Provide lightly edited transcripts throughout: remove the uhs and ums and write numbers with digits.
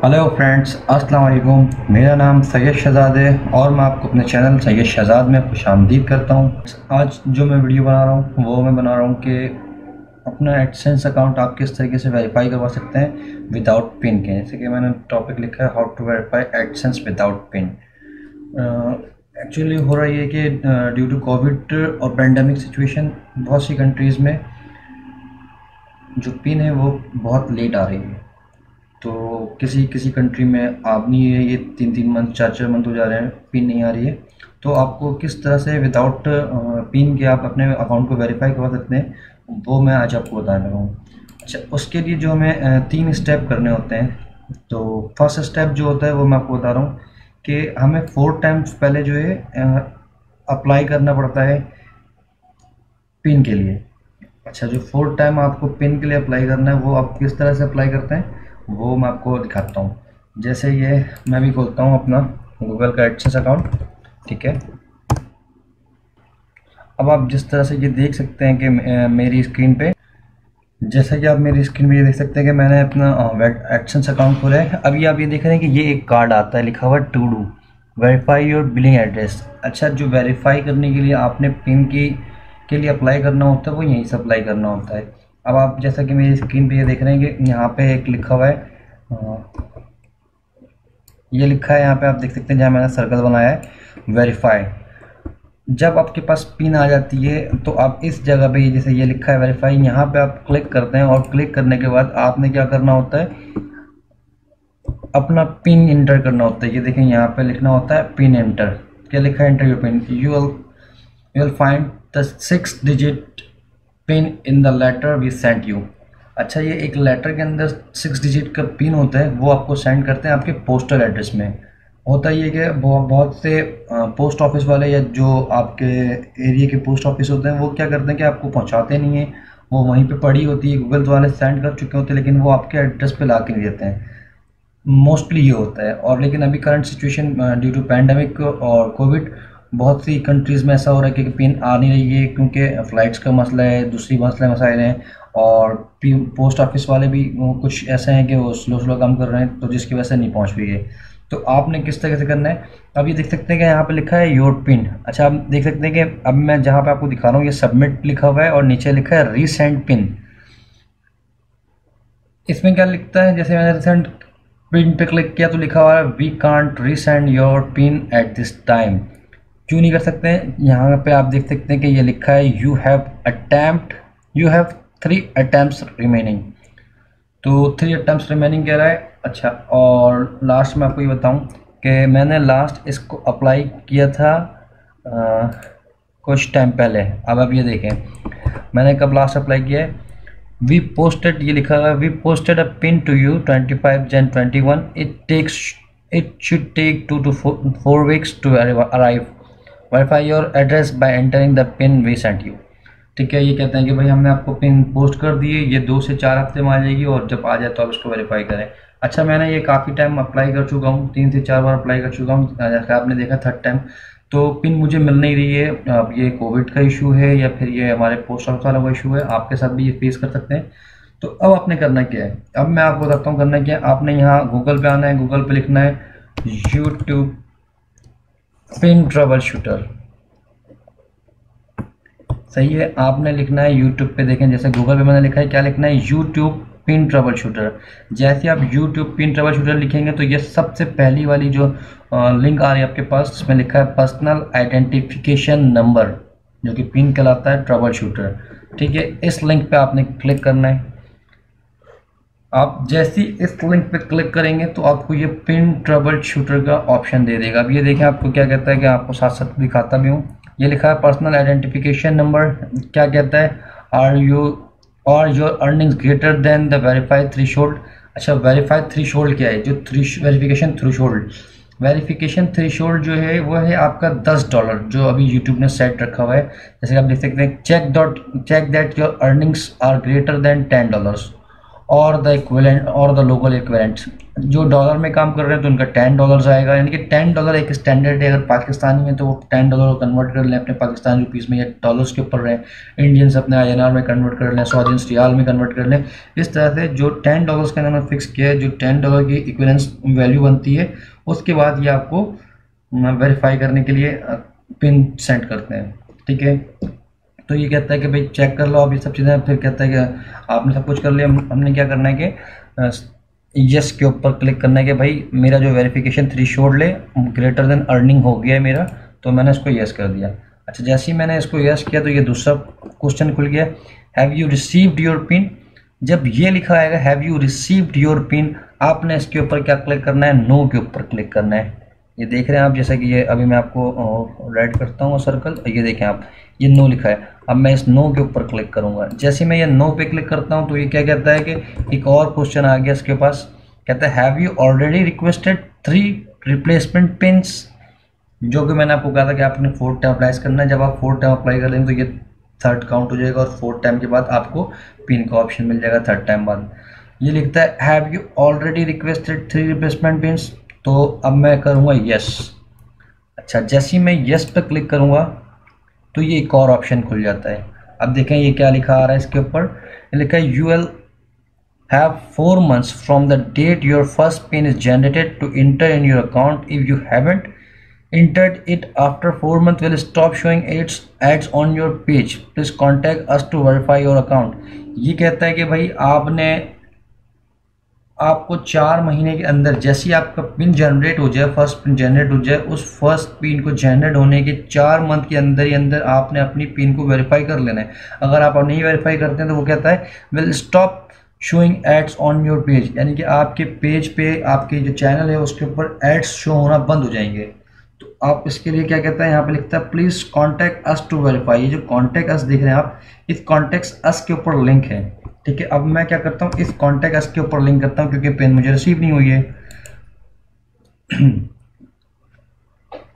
Hello friends, अस्सलाम वालेकुम। मेरा नाम सैयद शहजाद है और मैं आपको अपने चैनल सैयद शहजाद में खुशामदीद करता हूँ। आज जो मैं वीडियो बना रहा हूँ वो मैं बना रहा हूँ कि अपना एडसेंस अकाउंट आप किस तरीके से वेरीफाई करवा सकते हैं विदाउट पिन के। जैसे कि मैंने टॉपिक लिखा है how to verify AdSense without pin. Actually हो रहा है कि ड्यू टू कोविड और पेंडेमिक सिचुएशन बहुत सी कंट्रीज़ में जो पिन है वो बहुत लेट आ रही है। तो किसी किसी कंट्री में आप नहीं है, ये 3 मंथ 4 मंथ हो जा रहे हैं, पिन नहीं आ रही है। तो आपको किस तरह से विदाउट पिन के आप अपने अकाउंट को वेरीफाई करवा सकते हैं वो मैं आज आपको बताने लगा हूँ। अच्छा, उसके लिए जो हमें 3 स्टेप करने होते हैं। तो फर्स्ट स्टेप जो होता है वो मैं आपको बता रहा हूँ कि हमें 4 टाइम्स पहले जो है अप्लाई करना पड़ता है पिन के लिए। अच्छा, जो 4 टाइम आपको पिन के लिए अप्लाई करना है वो आप किस तरह से अप्लाई करते हैं वो मैं आपको दिखाता हूँ। जैसे ये मैं भी खोलता हूँ अपना गूगल का एडसेंस अकाउंट, ठीक है। अब आप जिस तरह से ये देख सकते हैं कि मेरी स्क्रीन पे, जैसा कि आप मेरी स्क्रीन पे ये देख सकते हैं कि मैंने अपना एडसेंस अकाउंट खोला है। अभी आप ये देख रहे हैं कि ये एक कार्ड आता है लिखा हुआ to do verify your billing address. अच्छा, जो वेरीफाई करने के लिए आपने पिन की के लिए अप्लाई करना होता है वो यहीं से अप्लाई करना होता है। अब आप जैसा कि मेरी स्क्रीन पे ये देख रहे हैं कि यहाँ पे एक लिखा हुआ है, ये लिखा है यहाँ पे आप देख सकते हैं जहाँ मैंने सर्कल बनाया है वेरीफाई। जब आपके पास पिन आ जाती है तो आप इस जगह पे जैसे ये लिखा है वेरीफाई, यहाँ पे आप क्लिक करते हैं और क्लिक करने के बाद आपने क्या करना होता है, अपना पिन एंटर करना होता है। ये देखें यहाँ पे लिखना होता है पिन एंटर। क्या लिखा है, enter your pin, you will find the 6 digit pin in the letter we sent you. अच्छा, ये एक लेटर के अंदर 6 डिजिट का पिन होता है, वो आपको सेंड करते हैं आपके पोस्टल एड्रेस में। होता ये कि बहुत से पोस्ट ऑफिस वाले या जो आपके एरिया के पोस्ट ऑफिस होते हैं वो क्या करते हैं कि आपको पहुंचाते नहीं है, वो वहीं पे पड़ी होती है, गूगल वाले सेंड कर चुके होते हैं लेकिन वो आपके एड्रेस पे ला के नहीं देते हैं। मोस्टली ये होता है। और लेकिन अभी current situation due to pandemic और कोविड बहुत सी कंट्रीज़ में ऐसा हो रहा है कि पिन आ नहीं रही है क्योंकि फ़्लाइट्स का मसला है, दूसरी मसाइल हैं, और पोस्ट ऑफिस वाले भी कुछ ऐसे हैं कि वो स्लो काम कर रहे हैं, तो जिसकी वजह से नहीं पहुंच रही है। तो आपने किस तरह से करना है, अब ये देख सकते हैं कि यहाँ पे लिखा है योर पिन। अच्छा, आप देख सकते हैं कि अब मैं जहाँ पे आपको दिखा रहा हूँ ये सबमिट लिखा हुआ है और नीचे लिखा है रीसेंड पिन। इसमें क्या लिखता है, जैसे मैंने रिसेंट पिन पे क्लिक किया तो लिखा हुआ है we can't resend your pin at this time. क्यों नहीं कर सकते हैं, यहाँ पे आप देख सकते हैं कि ये लिखा है यू हैव 3 अटेम्प्ट्स रिमेनिंग। तो 3 अटेम्प्ट्स रिमेनिंग कह रहा है। अच्छा, और लास्ट में आपको ये बताऊं कि मैंने लास्ट इसको अप्लाई किया था कुछ टाइम पहले। अब आप ये देखें मैंने कब लास्ट अप्लाई किया है, वी पोस्टेड, ये लिखा है we posted a pin to you 25 Jan 21। It should take 2 to 4 weeks to arrive. Verify your address by entering the pin we sent you. ठीक है, ये कहते हैं कि भाई हमने आपको पिन पोस्ट कर दी है, ये 2 से 4 हफ्ते में आ जाएगी और जब आ जाए तो आप इसको वेरीफाई करें। अच्छा, मैंने ये काफ़ी टाइम अप्लाई कर चुका हूँ, 3 से 4 बार अप्लाई कर चुका हूँ, जैसा आपने देखा 3rd टाइम, तो पिन मुझे मिल नहीं रही है। अब ये कोविड का इशू है या फिर ये हमारे पोस्ट ऑफिस वाला का इशू है, आपके साथ भी ये फेस कर सकते हैं। तो अब आपने करना क्या है, अब मैं आपको बताता हूँ करना क्या है। आपने यहाँ गूगल पे आना है, गूगल पे लिखना है यूट्यूब पिन ट्रबल शूटर। सही है, आपने लिखना है यूट्यूब पे, देखें जैसे गूगल पे मैंने लिखा है, क्या लिखना है, यूट्यूब पिन ट्रबल शूटर। जैसे आप यूट्यूब पिन ट्रबल शूटर लिखेंगे तो ये सबसे पहली वाली जो लिंक आ रही है आपके पास, जिसमें लिखा है पर्सनल आइडेंटिफिकेशन नंबर, जो कि पिन कहलाता है ट्रबल शूटर। ठीक है, इस लिंक पे आपने क्लिक करना है। आप जैसे इस लिंक पे क्लिक करेंगे तो आपको ये पिन ट्रबल शूटर का ऑप्शन दे देगा। अब ये देखें आपको क्या कहता है कि आपको साथ साथ दिखाता भी हूँ, ये लिखा है पर्सनल आइडेंटिफिकेशन नंबर। क्या कहता है, are your earnings greater than the verified threshold. अच्छा, वेरीफाइड थ्रेशोल्ड क्या है, जो वेरिफिकेशन थ्रेशोल्ड जो है वो है आपका $10, जो अभी यूट्यूब ने सेट रखा हुआ है। जैसे आप देख सकते हैं check that your earnings are greater than $10। और द इक्विवेलेंट और द लोकल इक्विवेलेंट्स। जो डॉलर में काम कर रहे हैं तो उनका $10 आएगा, यानी कि $10 एक स्टैंडर्ड है। अगर पाकिस्तानी में तो वो $10 कन्वर्ट कर लें अपने पाकिस्तानी रुपीज़ में या डॉलर्स के ऊपर रहे, इंडियंस अपने INR में कन्वर्ट कर लें, सऊदीस रियाल में कन्वर्ट कर लें। इस तरह से जो $10 का इन्होंने फिक्स किया है, जो $10 की इक्विवेलेंस वैल्यू बनती है, उसके बाद ये आपको वेरीफाई करने के लिए पिन सेंड करते हैं। ठीक है, तो ये कहता है कि भाई चेक कर लो आप ये सब चीज़ें। फिर कहता है कि आपने सब कुछ कर लिया, हमने क्या करना है कि यस के ऊपर क्लिक करना है कि भाई मेरा जो वेरिफिकेशन थ्रेशोल्ड है ग्रेटर देन अर्निंग हो गया है मेरा, तो मैंने इसको यस कर दिया। अच्छा, जैसे ही मैंने इसको यस किया तो ये दूसरा क्वेश्चन खुल गया, have you received your pin. जब ये लिखा आएगा have you received your pin, आपने इसके ऊपर क्या क्लिक करना है, नो के ऊपर क्लिक करना है। ये देख रहे हैं आप, जैसा कि ये अभी मैं आपको रेड करता हूँ सर्कल, ये देखें आप, ये नो लिखा है। अब मैं इस नो के ऊपर क्लिक करूंगा। जैसे मैं ये नो पे क्लिक करता हूँ तो ये क्या कहता है कि एक और क्वेश्चन आ गया इसके पास, कहता है have you already requested 3 replacement pins. जो कि मैंने आपको कहा था कि आपने 4 टाइम अप्लाई करना है। जब आप 4 टाइम अप्लाई कर लेंगे तो ये 3rd काउंट हो जाएगा और 4 टाइम के बाद आपको पिन का ऑप्शन मिल जाएगा 3rd टाइम बाद। ये लिखता है have you already requested 3 replacement pins, तो अब मैं करूँगा यस। अच्छा, जैसे ही मैं यस पे क्लिक करूँगा तो ये एक और ऑप्शन खुल जाता है। अब देखें ये क्या लिखा आ रहा है इसके ऊपर, लिखा है you will have 4 months from the date your first pin is generated to enter in your account. If you haven't entered it after 4 months will stop showing ads on your page. Please contact us to verify your account. ये कहता है कि भाई आपको 4 महीने के अंदर जैसे ही आपका पिन जनरेट हो जाए, फर्स्ट पिन जनरेट हो जाए, उस फर्स्ट पिन को जनरेट होने के 4 मंथ के अंदर ही अंदर आपने अपनी पिन को वेरीफाई कर लेना है। अगर आप नहीं वेरीफाई करते हैं तो वो कहता है will stop showing ads on your page, यानी कि आपके पेज पे, आपके जो चैनल है उसके ऊपर एड्स शो होना बंद हो जाएंगे। तो आप इसके लिए क्या कहता है, यहाँ पे लिखता है please contact us to verify. ये जो कॉन्टेक्ट अस देख रहे हैं आप, इस कॉन्टेक्ट अस के ऊपर लिंक है। ठीक है, अब मैं क्या करता हूँ, इस कॉन्टेक्ट अस के ऊपर लिंक करता हूँ क्योंकि पेन मुझे रिसीव नहीं हुई है।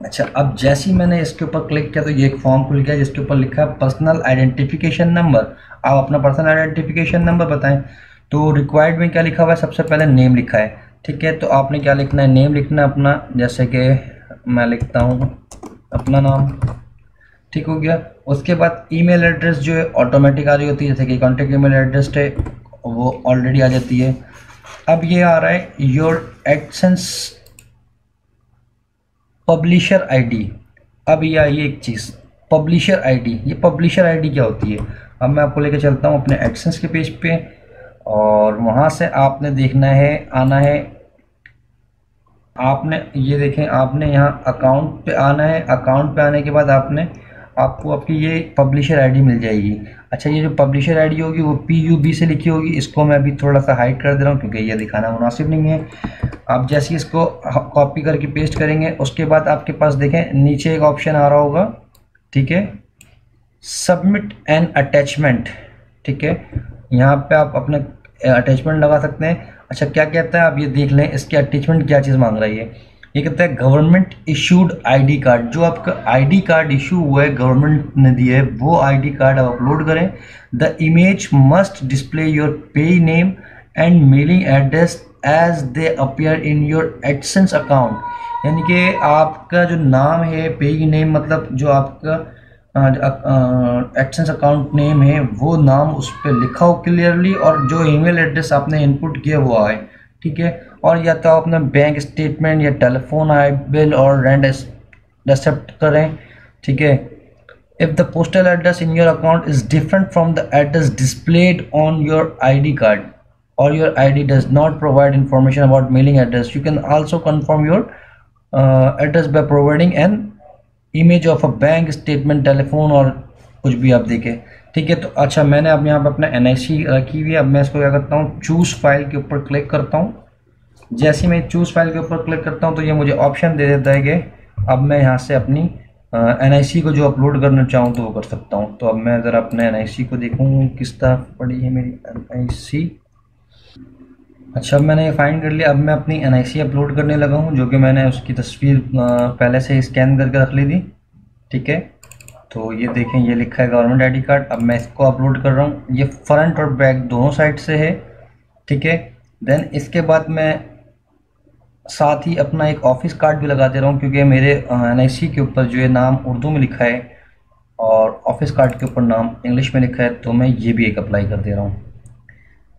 अच्छा, अब जैसे ही मैंने इसके ऊपर क्लिक किया तो ये एक फॉर्म खुल गया जिसके ऊपर लिखा है पर्सनल आइडेंटिफिकेशन नंबर। आप अपना पर्सनल आइडेंटिफिकेशन नंबर बताएं। तो रिक्वायर्ड में क्या लिखा हुआ है, सबसे पहले नेम लिखा है। ठीक है, तो आपने क्या लिखना है, नेम लिखना है अपना, जैसे कि मैं लिखता हूँ अपना नाम। ठीक हो गया। उसके बाद ईमेल एड्रेस जो है ऑटोमेटिक आ रही होती है, जैसे कि कॉन्टेक्ट ईमेल एड्रेस है वो ऑलरेडी आ जाती है। अब ये आ रहा है योर एडसेंस पब्लिशर आईडी। अब ये आई एक चीज़ पब्लिशर आईडी। ये पब्लिशर आईडी क्या होती है, अब मैं आपको लेके चलता हूँ अपने एडसेंस के पेज पे, और वहाँ से आपने देखना है, आना है, आपने ये देखें, आपने यहाँ अकाउंट पे आना है। अकाउंट पे आने के बाद आपको आपकी ये पब्लिशर आईडी मिल जाएगी। अच्छा, ये जो पब्लिशर आईडी होगी वो PUB से लिखी होगी। इसको मैं अभी थोड़ा सा हाइड कर दे रहा हूँ क्योंकि ये दिखाना मुनासिब नहीं है। आप जैसे ही इसको कॉपी करके पेस्ट करेंगे उसके बाद आपके पास देखें नीचे एक ऑप्शन आ रहा होगा, ठीक है, सबमिट एन अटैचमेंट। ठीक है, यहाँ पे आप अपने अटैचमेंट लगा सकते हैं। अच्छा, क्या कहता है आप ये देख लें, इसके अटैचमेंट क्या चीज़ मांग रही है। ये कहता है गवर्नमेंट इशूड आईडी कार्ड। जो आपका आईडी कार्ड इशू हुआ है, गवर्नमेंट ने दिया है, वो आईडी कार्ड आप अपलोड करें। The image must display your pay name and mailing address as they appear in your AdSense account. यानी कि आपका जो नाम है, पे नेम मतलब जो आपका एडसेंस अकाउंट नेम है वो नाम उस पर लिखा हो क्लियरली, और जो ईमेल एड्रेस आपने इनपुट किया वो आए। ठीक है, और या तो अपना बैंक स्टेटमेंट या टेलीफोन आई बिल और रेंट एक्सेप्ट करें। ठीक है, if the postal address in your account is different from the address displayed on your ID card और your ID does not provide information about mailing address, you can also confirm your address by providing an image of a bank statement, telephone और कुछ भी आप देखें। ठीक है, तो अच्छा, मैंने अब यहाँ पे अपना NIC रखी हुई है। अब मैं इसको क्या करता हूँ, चूज फाइल के ऊपर क्लिक करता हूँ। जैसे मैं चूज फाइल के ऊपर क्लिक करता हूँ तो ये मुझे ऑप्शन दे देता है कि अब मैं यहाँ से अपनी NIC को जो अपलोड करना चाहूँ तो वो कर सकता हूँ। तो अब मैं ज़रा अपने NIC को देखूँ किस तरह पड़ी है मेरी NIC। अच्छा, अब मैंने ये फाइंड कर लिया। अब मैं अपनी NIC अपलोड करने लगा हूँ, जो कि मैंने उसकी तस्वीर पहले से ही स्कैन करके रख ली थी। ठीक है, तो ये देखें, ये लिखा है गवर्नमेंट आईडी कार्ड। अब मैं इसको अपलोड कर रहा हूँ। ये फ्रंट और बैक दोनों साइड से है। ठीक है। देन इसके बाद मैं साथ ही अपना एक ऑफिस कार्ड भी लगा दे रहा हूँ, क्योंकि मेरे NIC के ऊपर जो है नाम उर्दू में लिखा है और ऑफिस कार्ड के ऊपर नाम इंग्लिश में लिखा है, तो मैं ये भी एक अप्लाई कर दे रहा हूँ।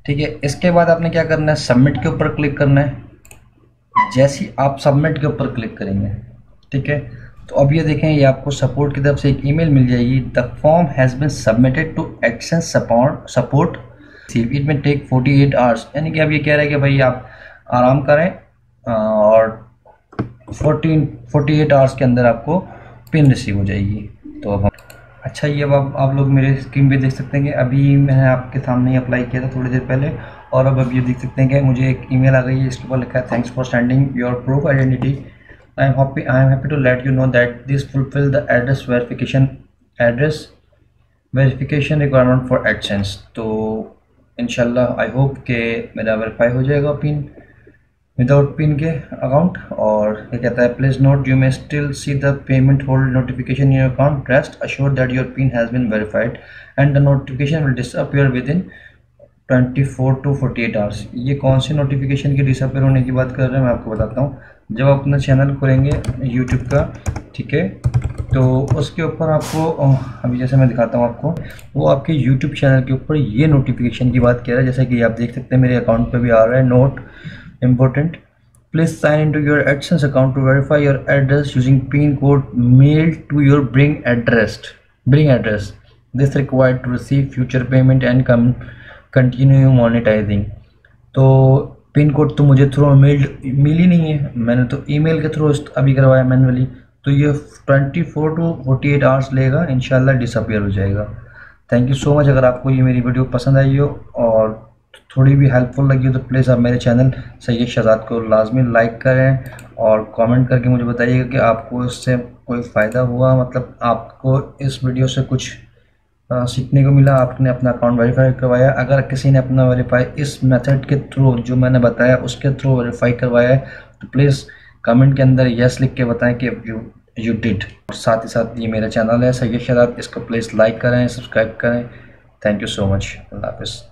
ठीक है। इसके बाद आपने क्या करना है, सबमिट के ऊपर क्लिक करना है। जैसे ही आप सबमिट के ऊपर क्लिक करेंगे, ठीक है, तो अब ये देखें, ये आपको सपोर्ट की तरफ से एक ईमेल मिल जाएगी। The form has been submitted to access support, it may take 48 hours. यानी कि अब ये कह रहा है कि भाई आप आराम करें और 48 आवर्स के अंदर आपको पिन रिसीव हो जाएगी। तो अब अच्छा, ये अब आप लोग मेरे स्क्रीन पे देख सकते हैं कि अभी मैंने आपके सामने अप्लाई किया था थोड़ी देर पहले, और अब ये देख सकते हैं कि मुझे एक ईमेल आ गई है। इसके ऊपर लिखा है thanks for sending your proof identity, I am happy to let you know that this fulfil the address verification requirement for AdSense. तो इंशाल्लाह आई होप के मेरा वेरीफाई हो जाएगा पिन, विदाउट पिन के अकाउंट। और ये कहता है please note you may still see the payment hold notification in your account, rest assure that your pin has been verified and the notification will disappear with in 24 to 48 hours. ये कौन सी notification के disappear होने की बात कर रहे हैं, मैं आपको बताता हूँ। जब आप अपना चैनल खोलेंगे यूट्यूब का, ठीक है, तो उसके ऊपर आपको अभी जैसे मैं दिखाता हूँ आपको, वो आपके यूट्यूब चैनल के ऊपर ये नोटिफिकेशन की बात कह रहा है। जैसे कि आप देख सकते हैं मेरे अकाउंट पे भी आ रहा है, note important, please sign in to your AdSense account to verify your address using pin code mail to your billing address this required to receive future payment and continue monetising. तो pin code तो मुझे through मिल ही नहीं है, मैंने तो email के through अभी करवाया मैनुअली। तो ये 24 to 48 आवर्स लेगा, इंशाल्लाह डिसअपियर हो जाएगा। Thank you so much. अगर आपको ये मेरी वीडियो पसंद आई हो और थोड़ी भी हेल्पफुल लगी हो तो प्लीज़ आप मेरे चैनल सैयद शहजाद को लाजमी लाइक करें और कमेंट करके मुझे बताइएगा कि आपको इससे कोई फ़ायदा हुआ, मतलब आपको इस वीडियो से कुछ सीखने को मिला, आपने अपना अकाउंट वेरीफाई करवाया। अगर किसी ने अपना वेरीफाई इस मेथड के थ्रू जो मैंने बताया उसके थ्रू वेरीफाई करवाया है तो प्लीज़ कमेंट के अंदर यस लिख के बताएं कि यू डिड। और साथ ही साथ ये मेरा चैनल है सैयद शहजाद, इसको प्लीज़ लाइक करें, सब्सक्राइब करें। Thank you so much. अल्लाह हाफ़िज़।